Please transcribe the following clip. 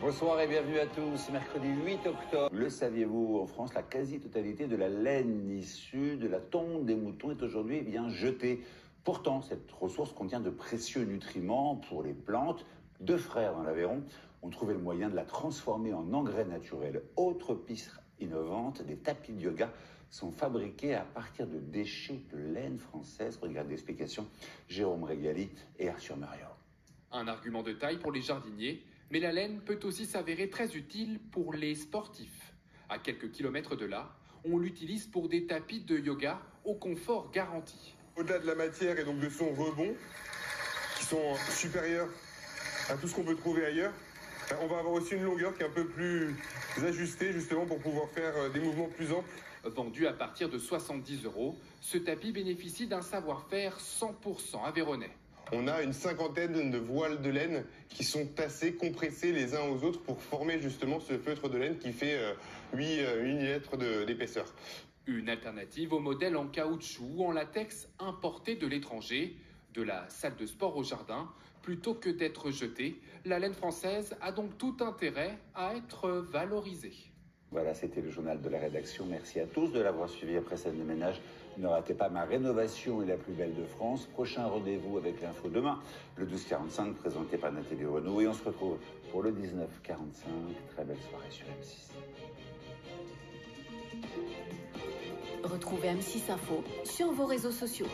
Bonsoir et bienvenue à tous. Mercredi 8 octobre. Le saviez-vous, en France, la quasi-totalité de la laine issue de la tonte des moutons est aujourd'hui bien jetée. Pourtant, cette ressource contient de précieux nutriments pour les plantes. Deux frères dans l'Aveyron ont trouvé le moyen de la transformer en engrais naturel. Autre piste innovante, des tapis de yoga sont fabriqués à partir de déchets de laine française. Regardez l'explication, Jérôme Régali et Arthur Muriot. Un argument de taille pour les jardiniers, mais la laine peut aussi s'avérer très utile pour les sportifs. À quelques kilomètres de là, on l'utilise pour des tapis de yoga au confort garanti. Au-delà de la matière et donc de son rebond, qui sont supérieurs à tout ce qu'on peut trouver ailleurs, on va avoir aussi une longueur qui est un peu plus ajustée justement pour pouvoir faire des mouvements plus amples. Vendu à partir de 70 €, ce tapis bénéficie d'un savoir-faire 100% aveyronais. On a une cinquantaine de voiles de laine qui sont tassés, compressés les uns aux autres pour former justement ce feutre de laine qui fait 8 mm d'épaisseur. Une alternative au modèle en caoutchouc ou en latex importé de l'étranger, de la salle de sport au jardin. Plutôt que d'être jetée, la laine française a donc tout intérêt à être valorisée. Voilà, c'était le journal de la rédaction. Merci à tous de l'avoir suivi après cette déménage. Ne ratez pas Ma rénovation est la plus belle de France. Prochain rendez-vous avec l'info demain, le 12h45, présenté par Nathalie Renaud. Et on se retrouve pour le 19h45. Très belle soirée sur M6. Retrouvez M6 Info sur vos réseaux sociaux.